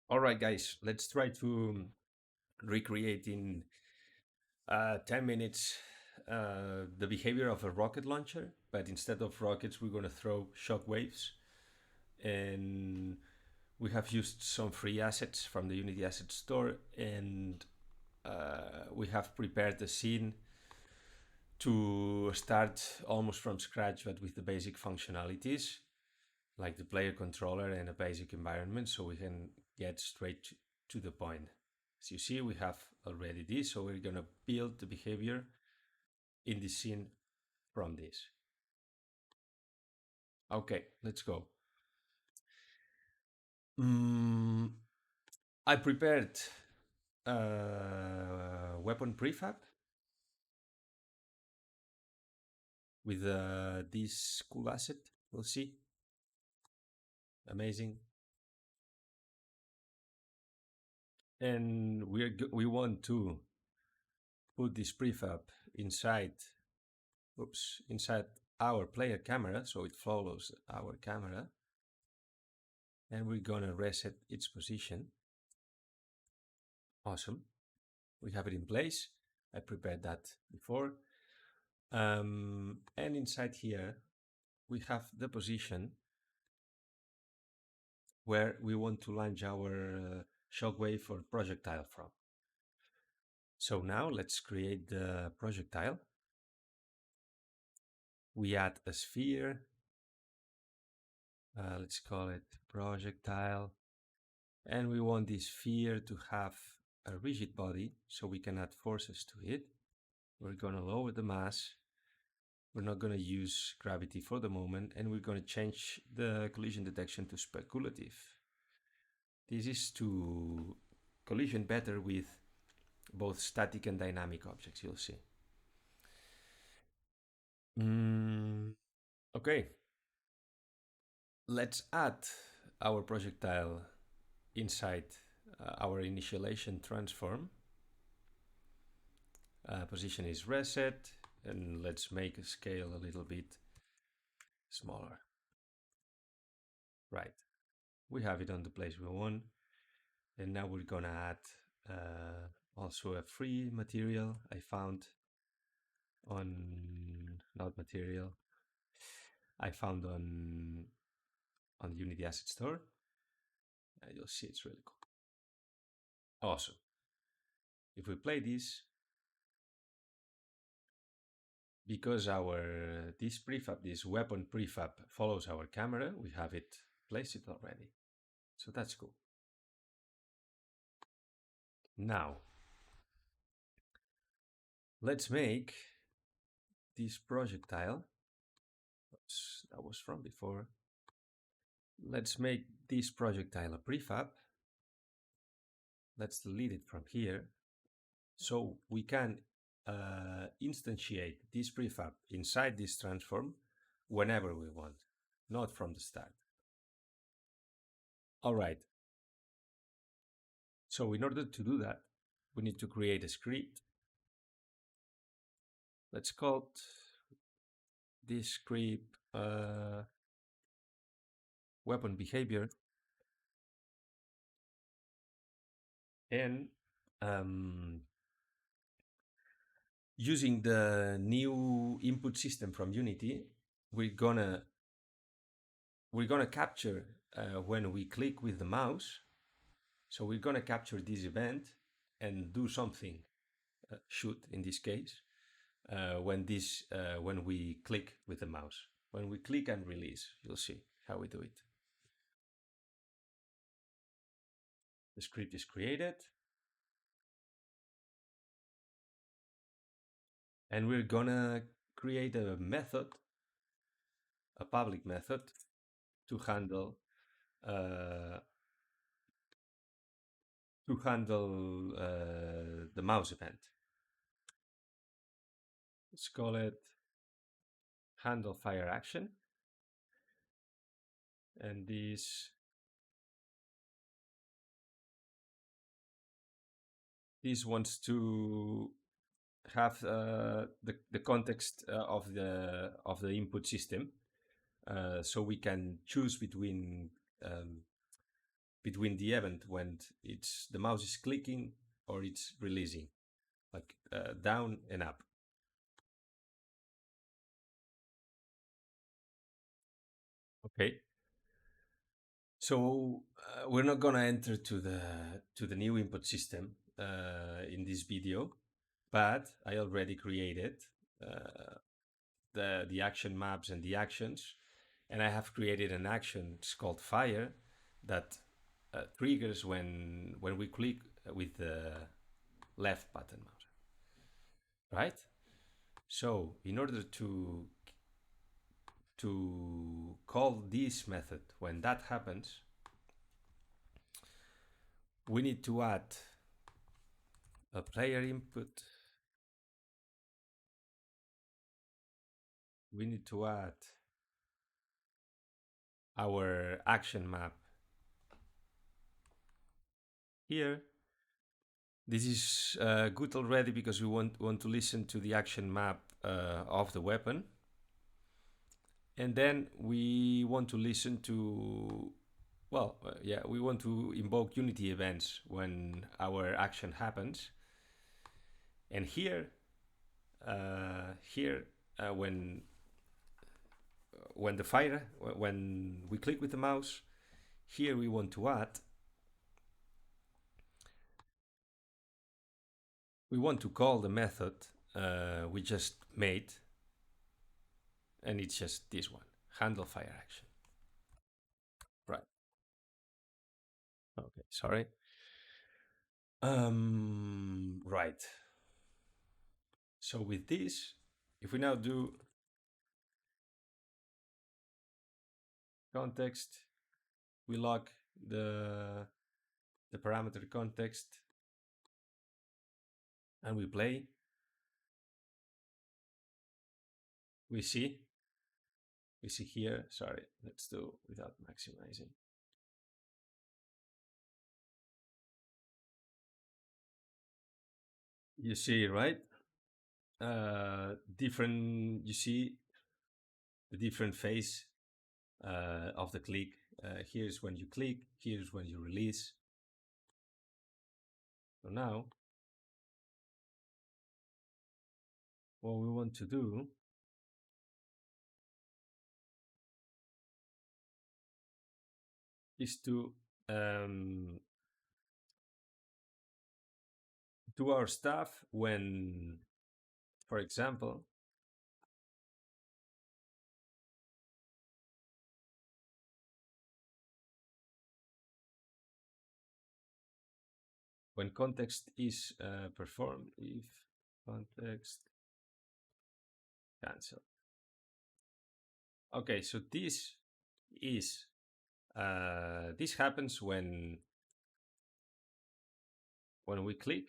All right, guys, let's try to recreate in 10 minutes the behavior of a rocket launcher, but instead of rockets, we're going to throw shock waves. And we have used some free assets from the Unity Asset Store, and we have prepared the scene to start almost from scratch, but with the basic functionalities, like the player controller and a basic environment, so we can get straight to the point. As you see, we have already this, so we're gonna build the behavior in the scene from this. Okay, let's go. Mm, I prepared weapon prefab with this cool asset. We'll see. Amazing. And we want to put this prefab inside, inside our player camera, so it follows our camera. And we're gonna reset its position. Awesome. We have it in place. I prepared that before. And inside here, we have the position where we want to launch our shockwave or projectile from. So now let's create the projectile. We add a sphere. Let's call it projectile. And we want this sphere to have a rigid body so we can add forces to it. We're gonna lower the mass. We're not gonna use gravity for the moment, and we're gonna change the collision detection to speculative. This is to collision better with both static and dynamic objects, you'll see. Okay, let's add our projectile inside our initialization transform. Position is reset, and let's make a scale a little bit smaller. Right, we have it on the place we want, and now we're gonna add also a free material I found on, not material, I found on the Unity Asset Store. You'll see it's really cool. Awesome. If we play this, because our this prefab, this weapon prefab follows our camera, we have it placed it already. So that's cool. Now, let's make this projectile. Oops, that was from before. Let's make this projectile a prefab. Let's delete it from here. So we can instantiate this prefab inside this transform whenever we want, not from the start. All right. So in order to do that, we need to create a script. Let's call this script weapon behavior. And using the new input system from Unity, we're gonna capture when we click with the mouse. So we're gonna capture this event and do something, shoot in this case, when we click with the mouse. When we click and release, you'll see how we do it. The script is created. And we're gonna create a method, a public method, to handle the mouse event. Let's call it handle fire action. And this wants to have the context of the input system, so we can choose between between the event when it's the mouse is clicking or it's releasing, like down and up. Okay. So we're not gonna enter to the new input system in this video, but I already created uh, the action maps and the actions, and I have created an action. It's called fire that triggers when we click with the left button mouse, right? So in order to call this method when that happens, we need to add a player input. We need to add our action map here. This is good already because we want to listen to the action map of the weapon. And then we want to listen to, well, yeah, we want to invoke Unity events when our action happens. And here, when the fire, when we click with the mouse, here we want to add, we want to call the method we just made, and it's just this one, handle fire action. Right. Okay, sorry. Right. So with this, if we now do context, we lock the parameter context and we play, we see here, sorry, let's do without maximizing. You see, right? You see the different phase of the click. Here's when you click, here's when you release. So now, what we want to do is to do our stuff when, for example, when context is performed, if context cancel. Okay, so this is this happens when we click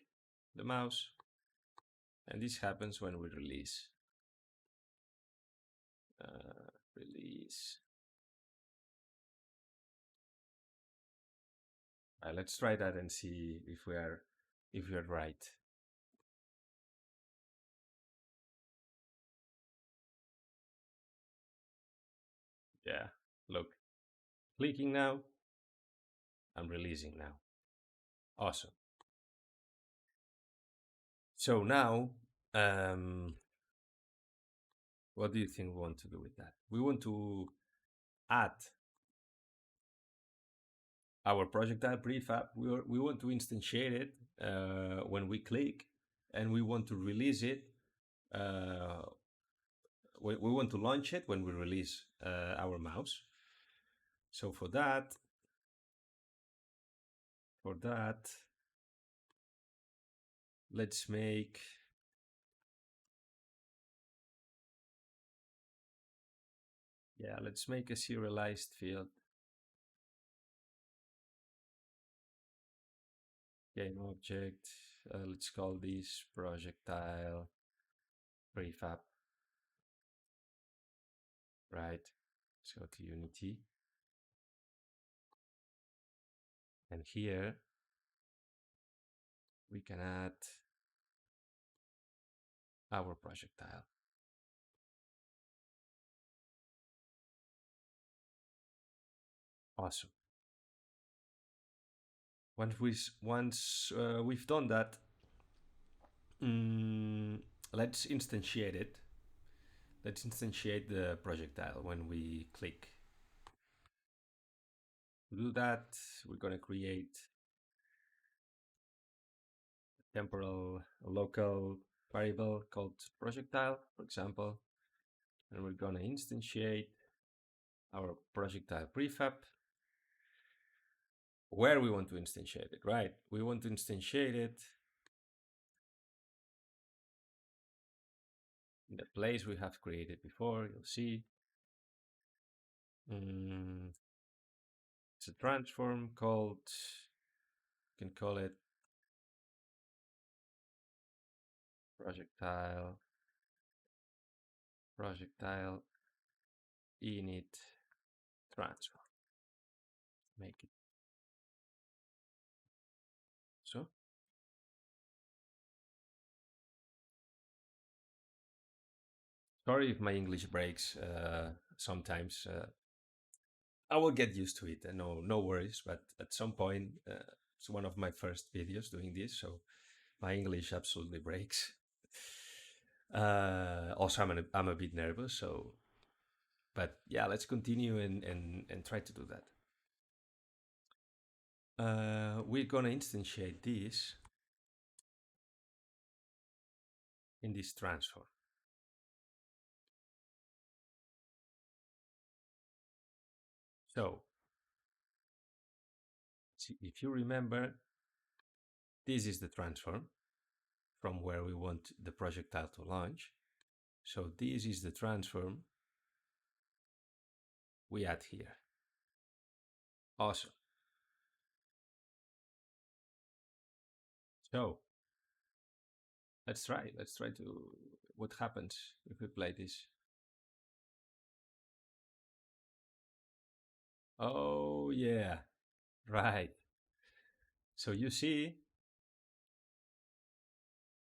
the mouse, and this happens when we release. Release. Let's try that and see if we are right. Yeah, look, clicking now, I'm releasing now. Awesome. So now, what do you think we want to do with that? We want to add our projectile prefab. We want to instantiate it when we click, and we want to release it. We want to launch it when we release our mouse. So for that, let's make let's make a serialized field. Game object. Let's call this projectile prefab. Right. Let's go to Unity. And here we can add our projectile. Awesome. Once we've done that, mm, let's instantiate it. Let's instantiate the projectile when we click. To do that, we're going to create a temporal local variable called projectile, for example, and we're going to instantiate our projectile prefab. Where we want to instantiate it, right? We want to instantiate it in the place we have created before. You'll see it's a transform called, you can call it projectile init transform. Make it so. Sorry if my English breaks sometimes. I will get used to it. No worries. But at some point, it's one of my first videos doing this, so my English absolutely breaks. Also, I'm a bit nervous. So, but yeah, let's continue and try to do that. We're gonna instantiate this in this transform. So, if you remember, this is the transform from where we want the projectile to launch. So this is the transform we add here. Awesome. So let's try. Let's try to what happens if we play this. Oh yeah, right. So you see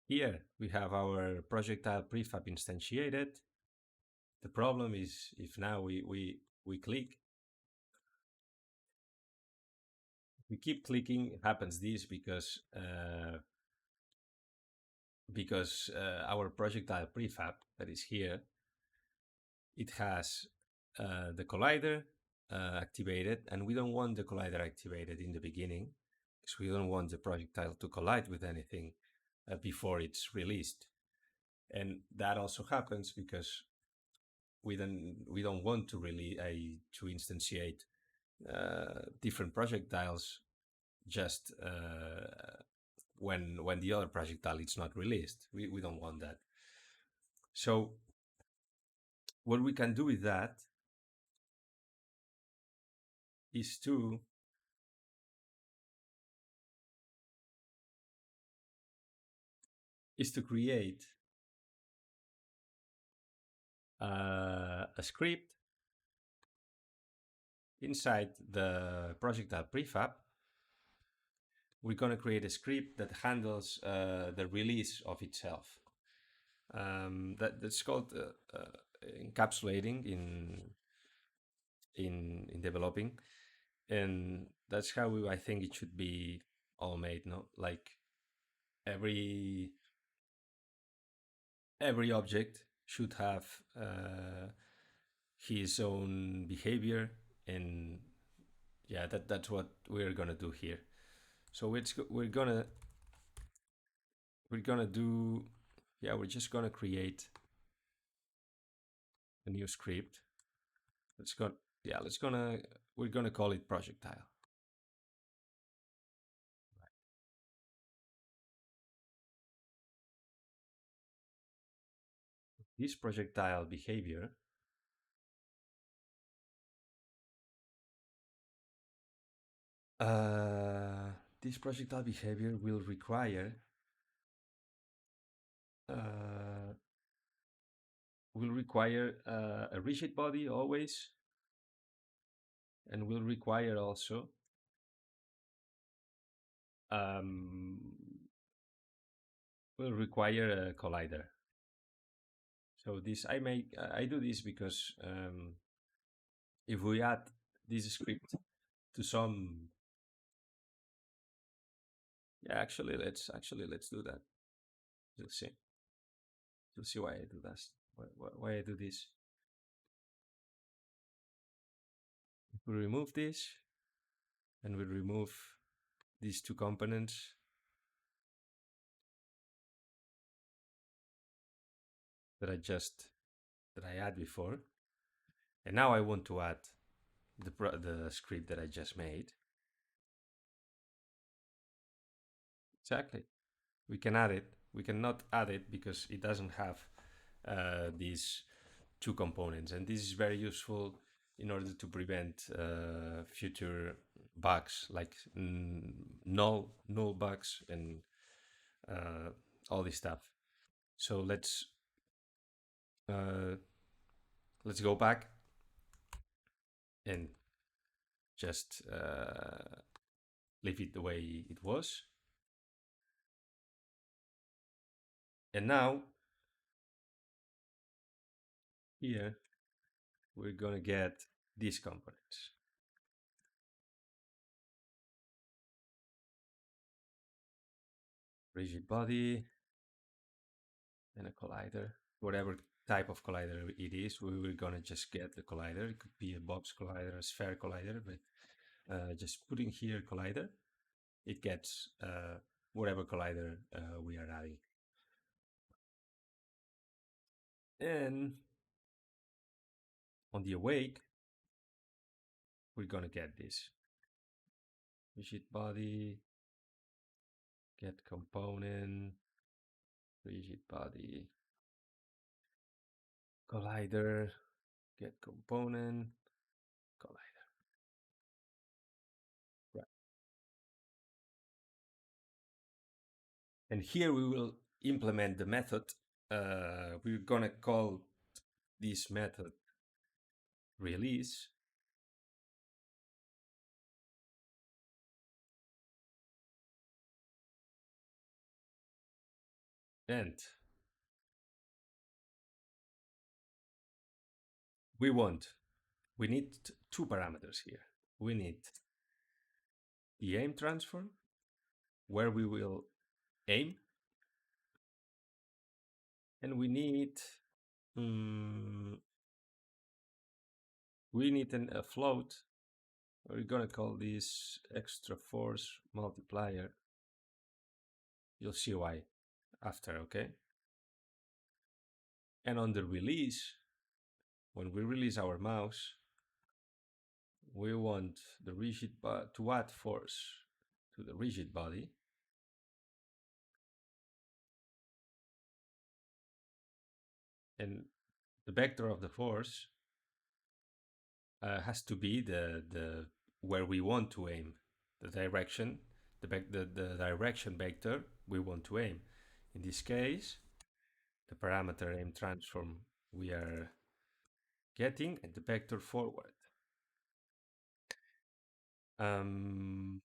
here we have our projectile prefab instantiated. The problem is if now we click, we keep clicking, it happens this because our projectile prefab that is here, it has the collider activated, and we don't want the collider activated in the beginning because we don't want the projectile to collide with anything before it's released. And that also happens because we don't want to really to instantiate different projectiles just when the other projectile is not released. We don't want that. So what we can do with that is to create a script inside the projectile prefab. We're going to create a script that handles the release of itself. That's called encapsulating in developing, and that's how I think it should be all made. No, like every object should have his own behavior, and yeah, that's what we're gonna do here. So we're gonna do, yeah, we're just gonna create a new script. We're gonna call it projectile. This projectile behavior this projectile behavior will require uh, a rigid body always, and will require also will require a collider. So this I do this because if we add this script to some Yeah, let's do that. You'll see. You'll see why I do this. Why I do this. If we remove this and we remove these two components that I had before, and now I want to add the script that I just made. Exactly. We can add it. We cannot add it because it doesn't have these two components, and this is very useful in order to prevent future bugs like null bugs and uh, all this stuff. So uh, let's go back and just leave it the way it was. And now here we're gonna get these components. Rigid body and a collider. Whatever type of collider it is, we were gonna just get the collider. It could be a Bob's collider, a sphere collider, but just putting here collider, it gets whatever collider we are adding. And on the awake, we're gonna get this rigid body, get component, rigid body, collider, get component, collider. Right. And here we will implement the method. We're gonna call this method release. And we need two parameters here. We need the aim transform, where we will aim, and um, we need a float. We're gonna call this extra force multiplier. You'll see why after, okay? And on the release, when we release our mouse, we want the rigid to add force to the rigid body. And the vector of the force has to be the where we want to aim, the direction, the direction vector we want to aim. In this case, the parameter aim transform we are getting and the vector forward. And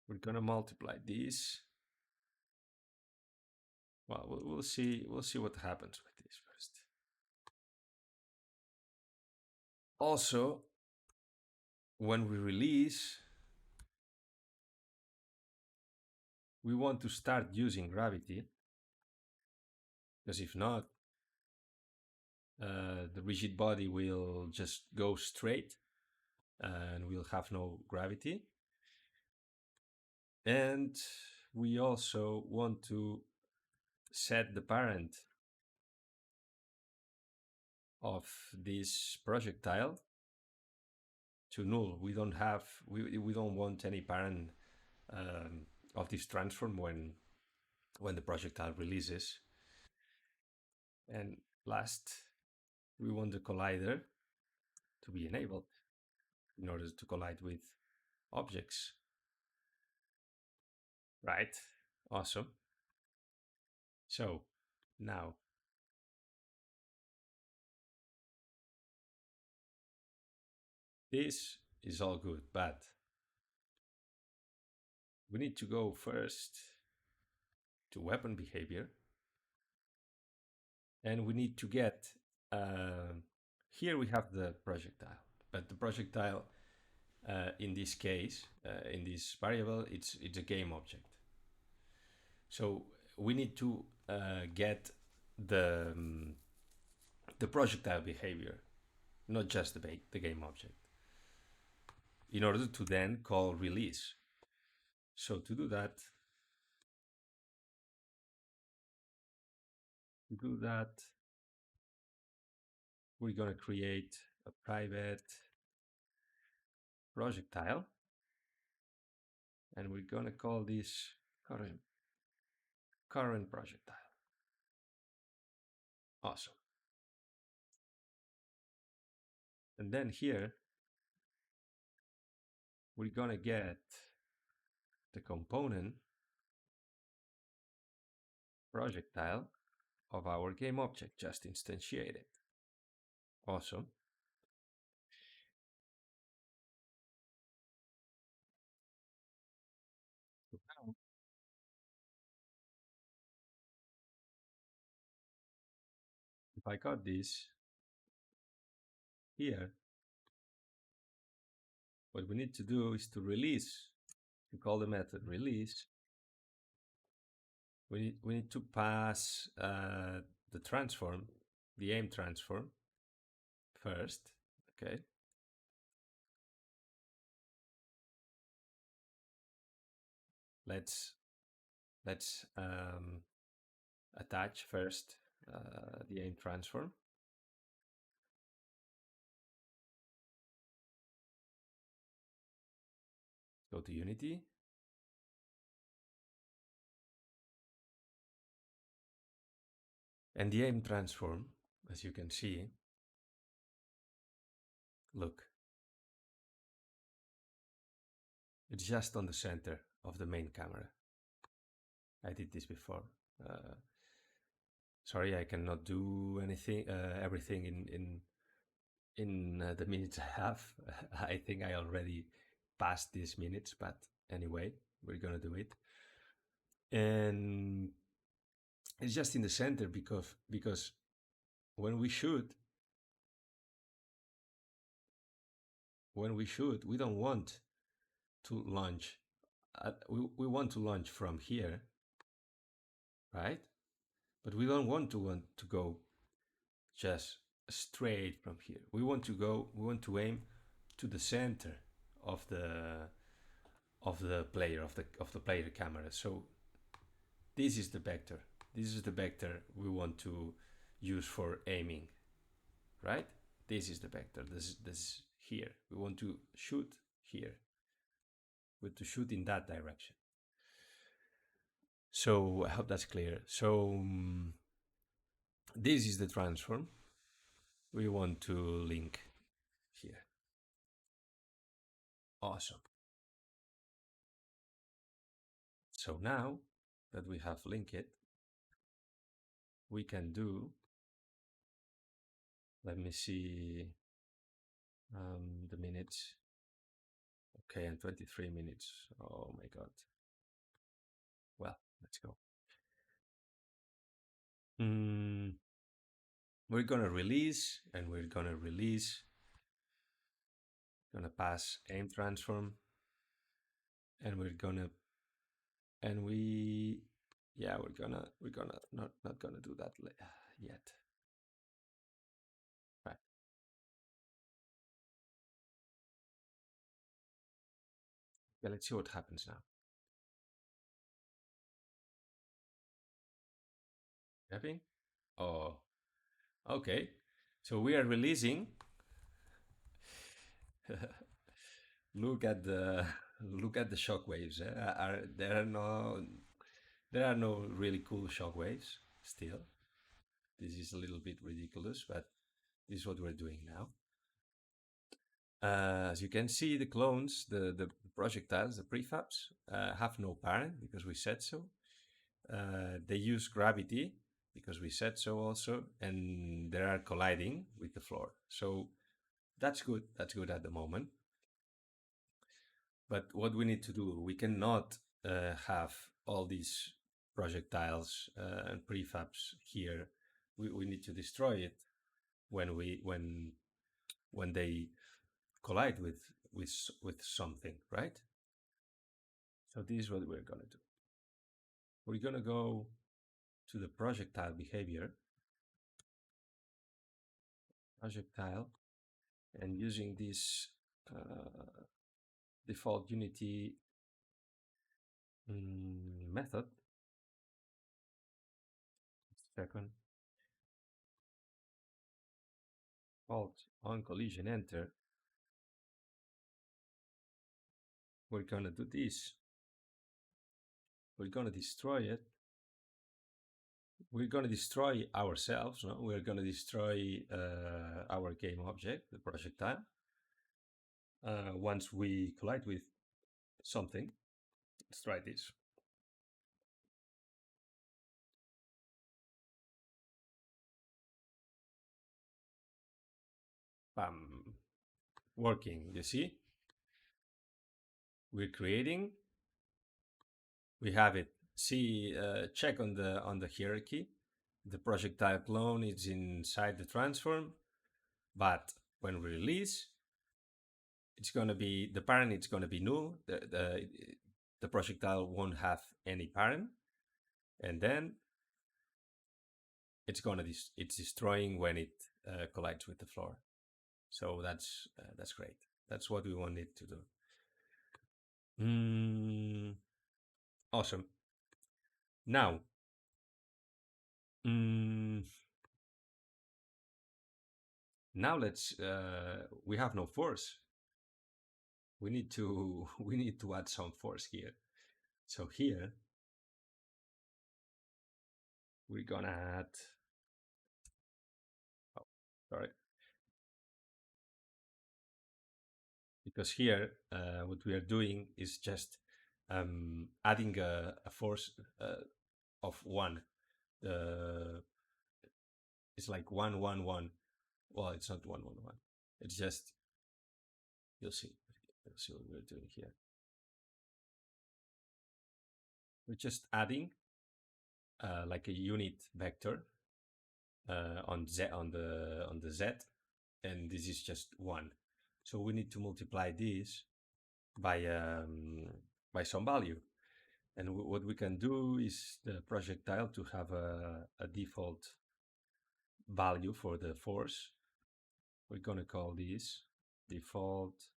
we're gonna multiply this. Well, we'll see what happens with this first. Also, when we release, we want to start using gravity, because if not, the rigid body will just go straight and we'll have no gravity. And we also want to set the parent of this projectile to null. We don't want any parent of this transform when the projectile releases. And last, we want the collider to be enabled in order to collide with objects. Right? Awesome. So now this is all good, but we need to go first to weapon behavior, and we need to get here we have the projectile, but the projectile In this case, in this variable, it's a game object. So we need to get the the projectile behavior, not just the game object, in order to then call release. So to do that, we're gonna create a private projectile, and we're gonna call this current projectile. Awesome. And then here we're gonna get the component projectile of our game object just instantiated. Awesome. So now, if I got this here, what we need to do is to release, to call the method release. We need to pass the transform, the aim transform first. Okay. Let's attach first the aim transform. Go to Unity. And the aim transform, as you can see, look, it's just on the center of the main camera. I did this before. Sorry, I cannot do everything in the minutes I have. I think I already passed these minutes, but anyway, we're gonna do it. And it's just in the center because when we shoot, we don't want to launch. We want to launch from here, right? But we don't want to go just straight from here. We want to aim to the center of the player of the player camera. So this is the vector. This is the vector we want to use for aiming, right? This is the vector. This here. We want to shoot here. We want to shoot in that direction. So I hope that's clear. So this is the transform we want to link here. Awesome. So now that we have linked it, we can do, let me see the minutes. Okay, and 23 minutes. Oh my God. Well, let's go. We're gonna release, and we're gonna pass aim transform, and we're gonna not gonna do that yet. Right. Yeah, let's see what happens now. Tapping. Oh, okay. So we are releasing. Look at the shockwaves. There are no really cool shockwaves still. This is a little bit ridiculous, but this is what we're doing now. As you can see, the clones, the projectiles, the prefabs, have no parent because we said so. They use gravity because we said so also, and they are colliding with the floor. So that's good. That's good at the moment. But what we need to do, we cannot have all these projectiles and prefabs here. We need to destroy it when they collide with something, right? So this is what we're gonna do. We're gonna go to the projectile behavior, projectile, and using this default Unity method. Second, Alt on collision enter. We're gonna do this. We're gonna destroy it. We're gonna destroy ourselves. No? We're gonna destroy our game object, the projectile, once we collide with something. Let's try this. Bam. Working, you see? We're creating. We have it. See, check on the hierarchy. The projectile clone is inside the transform, but when we release, it's gonna be the parent. It's gonna be null. The projectile won't have any parent, and then it's destroying when it collides with the floor. So that's great. That's what we wanted to do. Awesome. Now, now let's. We have no force. We need to add some force here. So here we're gonna add. Oh, sorry. Because here what we are doing is just adding a force of 1. It's like 1 1 1. Well, it's not 1 1 1. It's just, you'll see what we're doing here. We're just adding like a unit vector on the z, and this is just 1. So we need to multiply this by some value. And what we can do is the projectile to have a default value for the force. We're going to call this default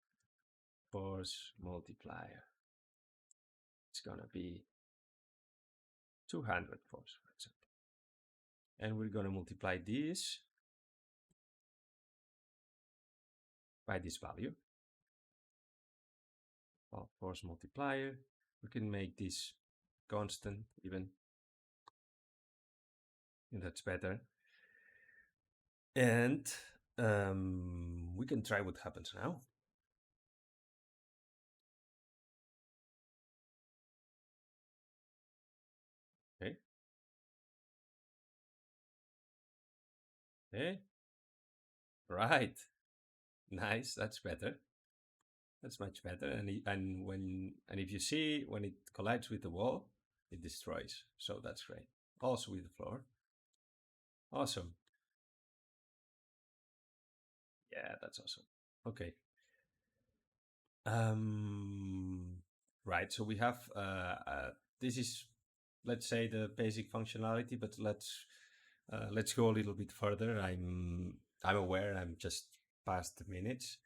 force multiplier. It's going to be 200 force, for example. And we're going to multiply this by this value. Well, force multiplier. We can make this constant even. And that's better. And we can try what happens now. Okay. Okay. Right. Nice. That's better. That's much better. And if you see when it collides with the wall, it destroys. So that's great. Also with the floor. Awesome. Yeah, that's awesome. Okay. Right. So we have this is, let's say, the basic functionality, but let's go a little bit further. I'm aware I'm just past the minutes,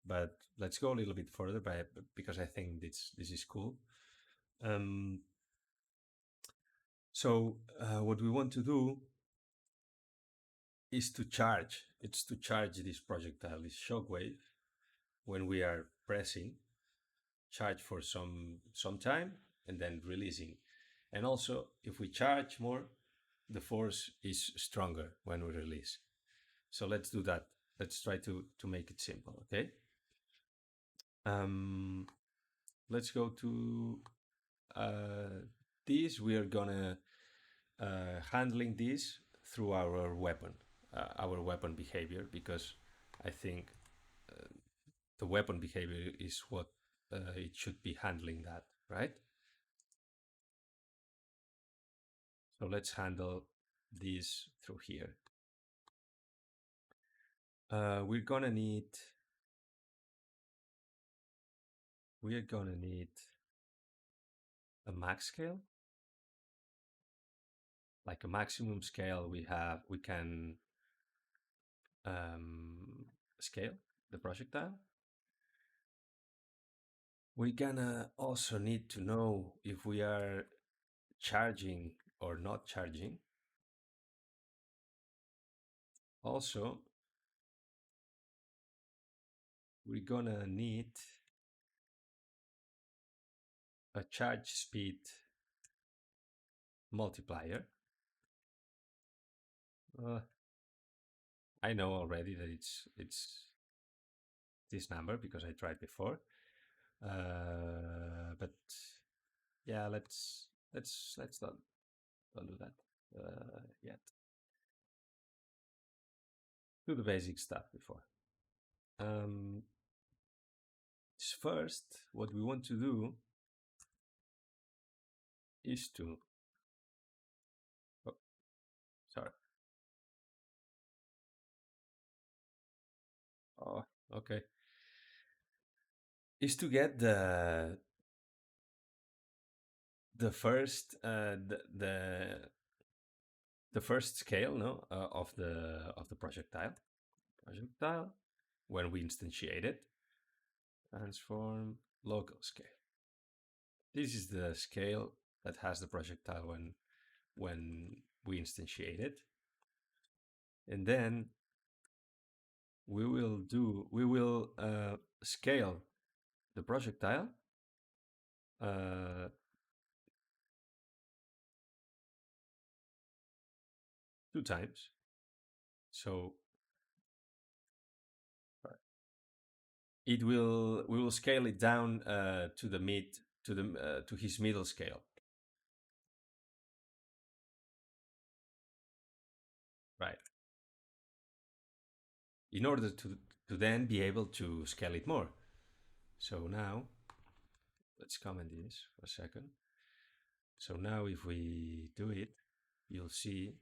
but let's go a little bit further because I think this is cool. So what we want to do is to charge. It's to charge this projectile, this shockwave, when we are pressing, charge for some time, and then releasing. And also, if we charge more, the force is stronger when we release. So let's do that. Let's try to make it simple, okay? Let's go to this. We are gonna handling this through our weapon behavior, because I think the weapon behavior is what it should be handling that, right? So let's handle this through here. We're gonna need we are gonna need a max scale, like a maximum scale we can scale the projectile. We're gonna also need to know if we are charging or not charging. Also, we're gonna need a charge speed multiplier. Uh, I know already that it's this number because I tried before. But yeah, let's don't do that yet. Do the basic stuff before. Um, First, what we want to do is to. Oh, sorry. Oh, okay. Is to get the first the first scale, no, of the projectile when we instantiate it. Transform local scale. This is the scale that has the projectile when we instantiate it, and then we will scale the projectile uh, 2 times. So we will scale it down to the mid to his middle scale, right? In order to then be able to scale it more. So now let's comment this for a second. So now if we do it, you'll see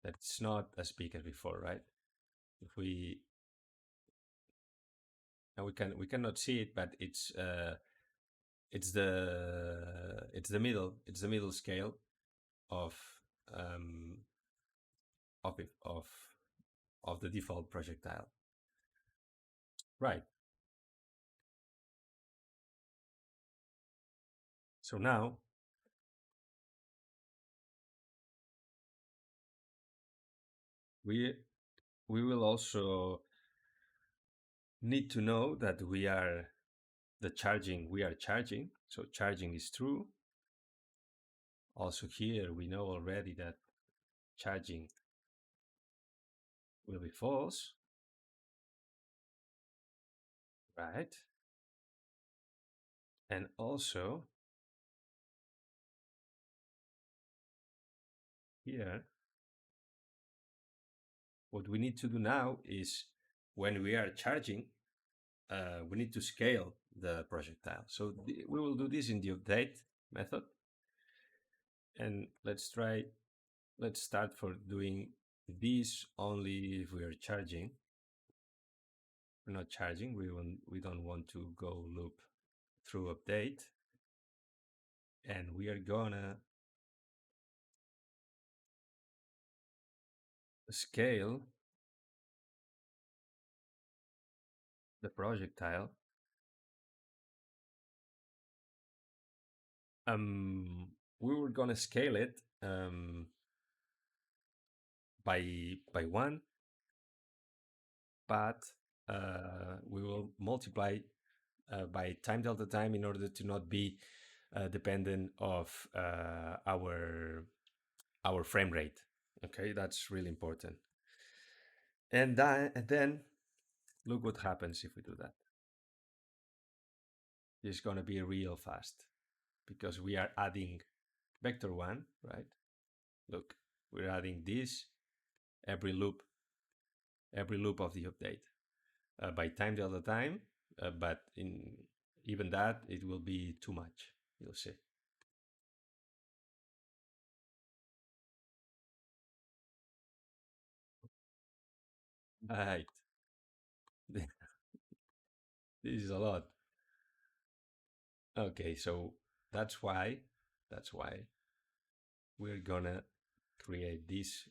that it's not as big as before, right? If we and we cannot see it, but it's the middle scale of um, of it, of the default projectile, right? So now we we will also need to know that we are charging, so charging is true. Also here we know already that charging will be false, right? And also here, what we need to do now is when we are charging, we need to scale the projectile. So we will do this in the update method. And let's start for doing this only if we are charging. We're not charging, we don't want to go loop through update. And we are gonna scale the projectile. We were gonna scale it by 1, but we will multiply by time delta time in order to not be dependent of our frame rate. Okay, that's really important. And then look what happens if we do that. It's gonna be real fast because we are adding vector 1, right? Look, we're adding this every loop of the update by time delta time, but in even that it will be too much. You'll see. Right. This is a lot. Okay, so that's why that's why we're gonna create this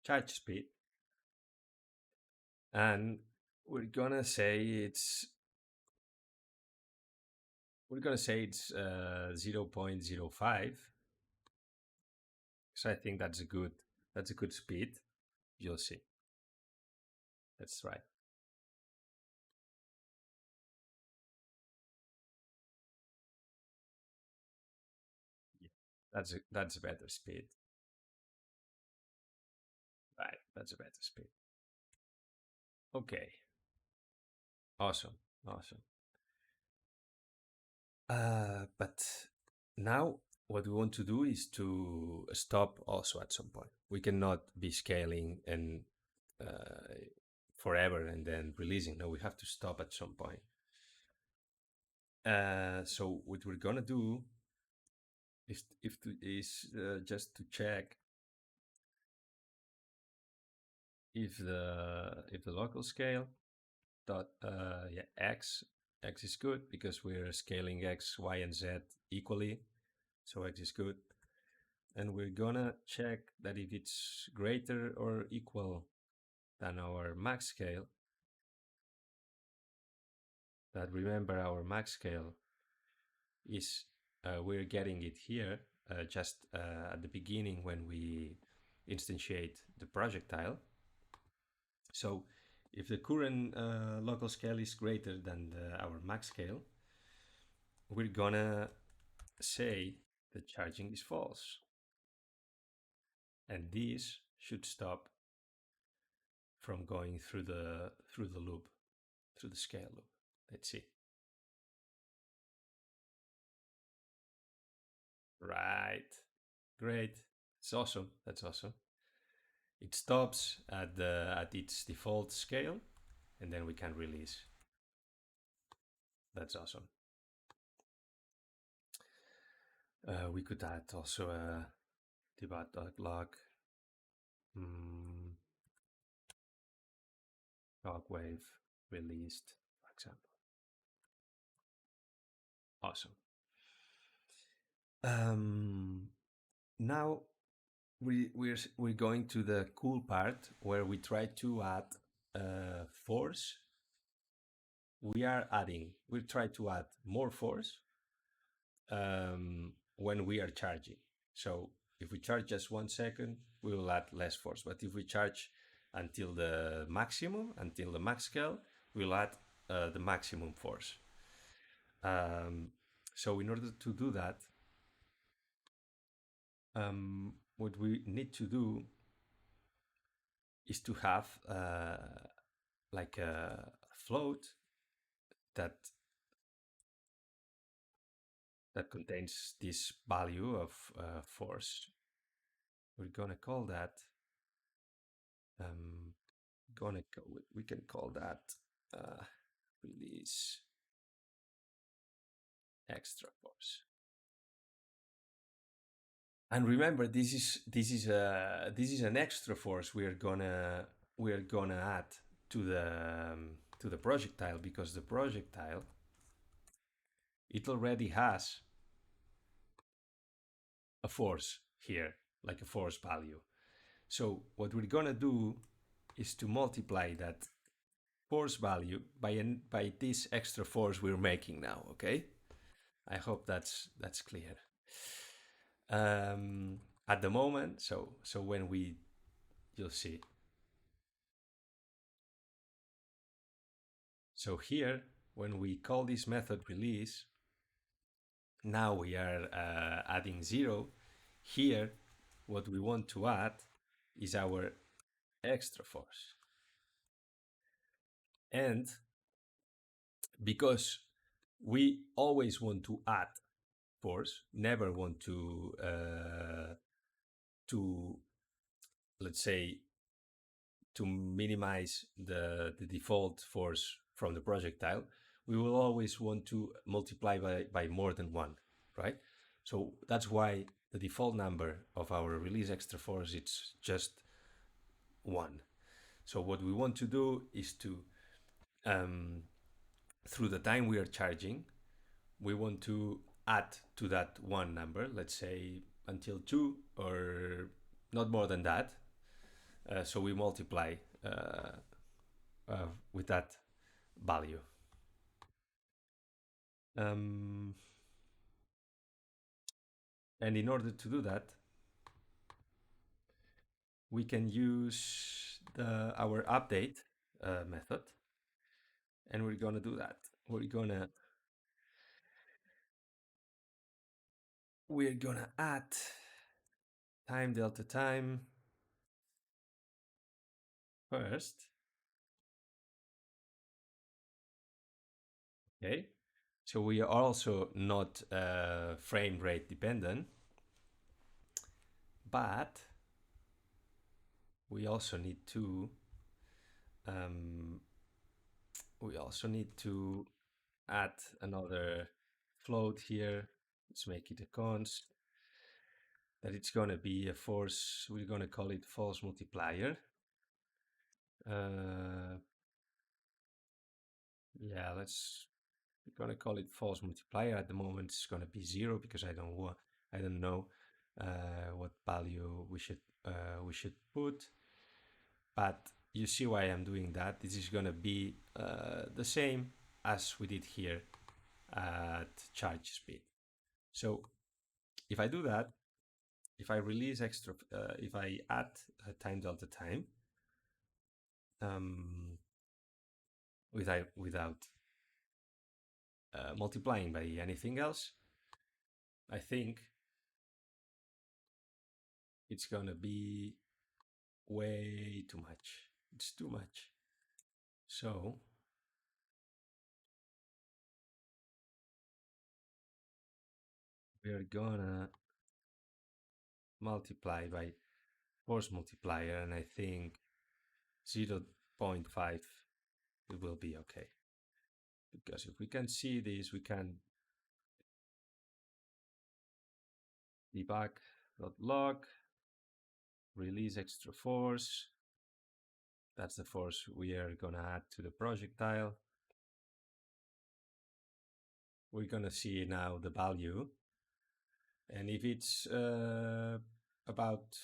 charge speed, and we're gonna say it's we're gonna say it's 0.05. So I think that's a good speed. You'll see. That's right. Yeah. That's a better speed. Right. That's a better speed. Okay. Awesome. Awesome. But now what we want to do is to stop also at some point. We cannot be scaling and uh, forever and then releasing. No, we have to stop at some point. So what we're gonna do is just to check if the local scale dot yeah x is good because we're scaling x, y, and z equally, so x is good. And we're gonna check that if it's greater or equal than our max scale, that remember our max scale is we're getting it here just at the beginning when we instantiate the projectile. So if the current local scale is greater than our max scale, we're gonna say the charging is false. And this should stop from going through the loop, through the scale loop. Let's see. Right. Great. It's awesome. That's awesome. It stops at its default scale, and then we can release. That's awesome. We could add also a debug.log mm, Shockwave released, for example. Awesome. Now we're going to the cool part where we try to add force. We try to add more force when we are charging. So if we charge just 1 second, we will add less force. But if we charge until the maximum, until the max scale, we'll add the maximum force. So in order to do that, what we need to do is to have like a float that contains this value of force. We're gonna call that um, we can call that uh, release extra force. And remember, this is an extra force we're gonna add to the projectile, because the projectile, it already has a force here, like a force value. So what we're gonna do is to multiply that force value by this extra force we're making now. Okay, I hope that's clear. At the moment, so when you'll see. So here, when we call this method release, now we are adding 0. Here, what we want to add is our extra force. And because we always want to add force, never want to let's say to minimize the default force from the projectile, we will always want to multiply by more than 1, right? So that's why the default number of our release extra force it's just 1. So what we want to do is to um, through the time we are charging, we want to add to that one number, let's say until 2 or not more than that. So we multiply with that value. Um, and in order to do that, we can use our update method, and we're gonna do that. We're gonna add time delta time first. Okay, so we are also not frame rate dependent, but we also need to um, add another float here. Let's make it a const that it's gonna be a force. We're gonna call it false multiplier. Uh, yeah, we're gonna call it false multiplier. At the moment, it's gonna be 0 because I don't know what value we should put. But you see why I'm doing that. This is gonna be the same as we did here at charge speed. So if I do that, if I release extra, if I add time delta time um, without multiplying by anything else, I think it's gonna be way too much. It's too much. So we're gonna multiply by force multiplier, and I think 0.5 it will be okay. Because if we can see this, we can debug.log, release extra force. That's the force we are gonna add to the projectile. We're gonna see now the value, and if it's about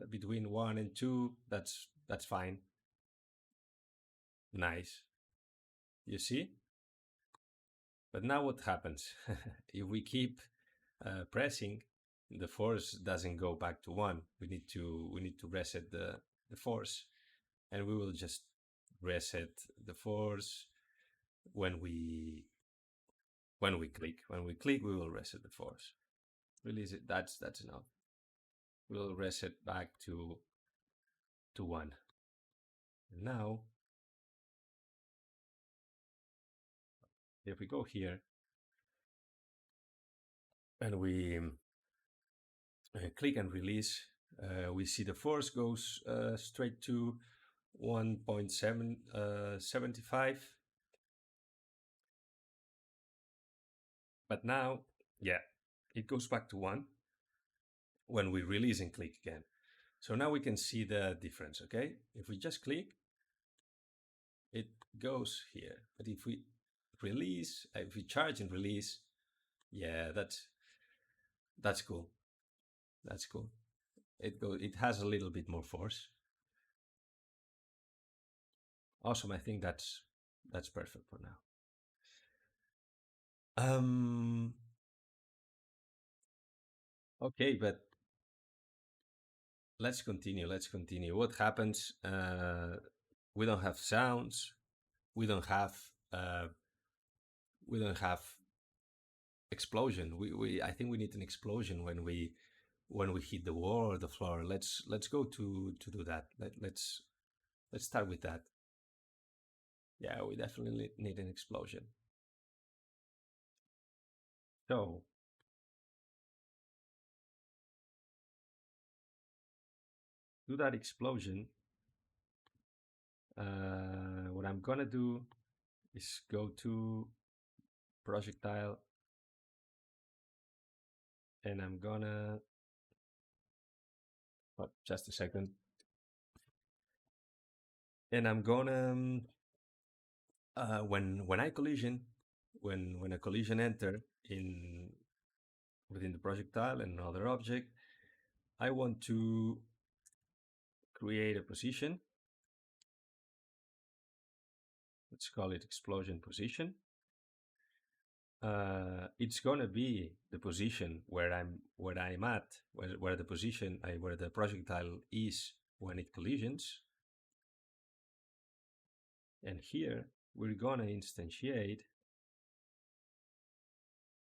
between 1 and 2, that's fine. Nice. You see? But now what happens? If we keep pressing, the force doesn't go back to 1. We need to reset the force, and we will just reset the force when we click. When we click, we will reset the force. Release it. That's enough. We'll reset back to 1. And now, if we go here and we click and release, we see the force goes straight to 1.775. But now, yeah, it goes back to 1 when we release and click again. So now we can see the difference, okay? If we just click, it goes here. But if we release, if we charge and release, yeah, that's cool. That's cool. It has a little bit more force. Awesome. I think that's perfect for now. Okay, but let's continue. Let's continue. What happens? We don't have sounds. We don't have uh, we don't have explosion. We I think we need an explosion when we hit the wall or the floor. Let's go to do that. Let's start with that. Yeah, we definitely need an explosion. So do that explosion. What I'm gonna do is go to projectile, and I'm gonna just a second, and I'm gonna When I collision, when a collision enter in within the projectile and another object, I want to create a position. Let's call it explosion position. It's gonna be the position where I'm at, where the position where the projectile is when it collisions. And here we're gonna instantiate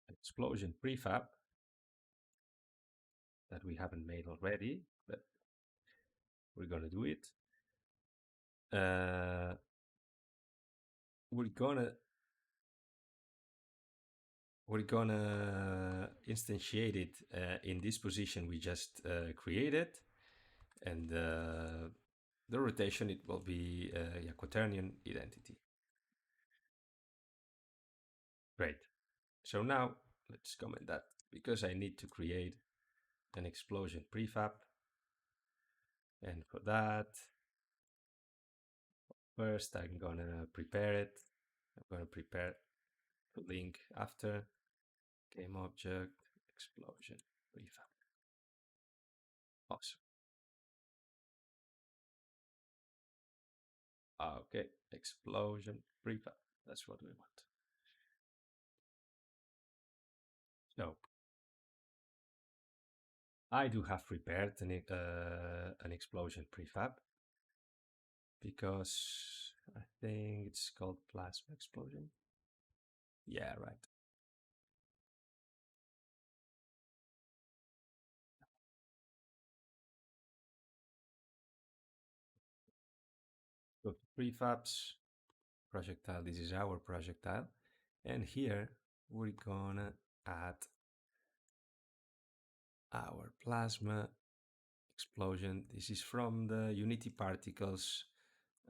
explosion prefab that we haven't made already, but we're gonna do it. Uh, we're gonna instantiate it in this position we just created, and the rotation it will be a quaternion identity. Great. So now let's comment that because I need to create an explosion prefab, and for that first I'm gonna prepare it. I'm gonna prepare the link after game object explosion prefab. Awesome. Okay, explosion prefab. That's what we want. So I do have prepared an explosion prefab because I think it's called plasma explosion. Yeah, right. Go to prefabs, projectile. This is our projectile. And here we're gonna add our plasma explosion. This is from the Unity Particles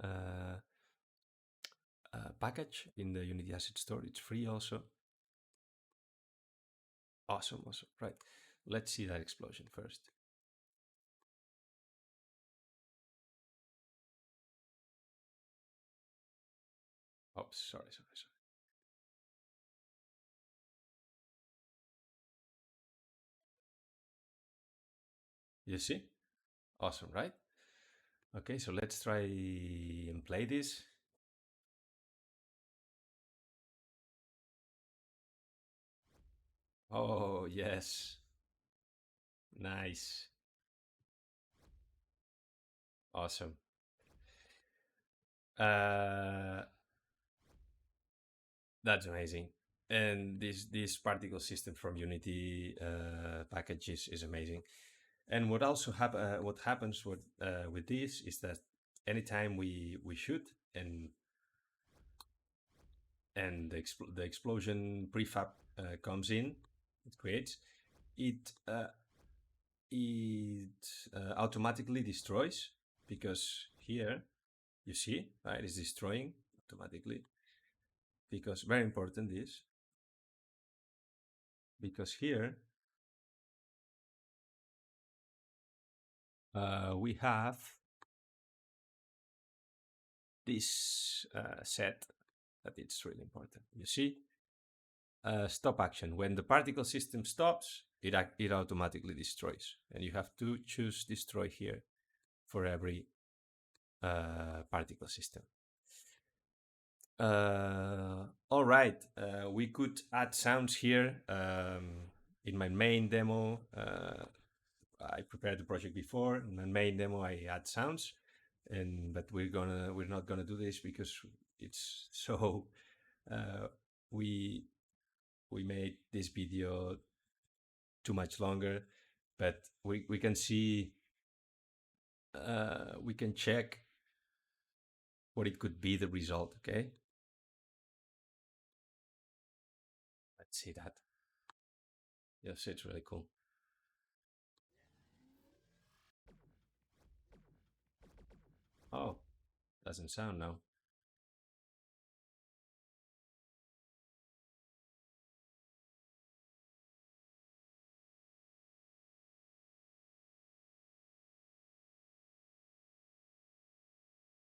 uh, package in the Unity Asset Store. It's free also. Awesome, awesome. Right. Let's see that explosion first. Oops, sorry. You see? Awesome, right? Okay, so let's try and play this. Oh, yes. Nice. Awesome. Uh, that's amazing. And this particle system from Unity package is amazing. And what happens with this is that anytime we shoot and the explosion prefab comes in, it creates it. It automatically destroys because here you see, right, it's destroying automatically because very important is because here we have this set that it's really important. You see, stop action. When the particle system stops, it automatically destroys, and you have to choose destroy here for every particle system. All right, we could add sounds here. In my main demo, I prepared the project before. In my main demo, I add sounds, but we're not gonna do this because it's so. We we made this video too much longer, but we can see. We can check what it could be the result. Okay, let's see that. Yes, it's really cool. Oh, doesn't sound now.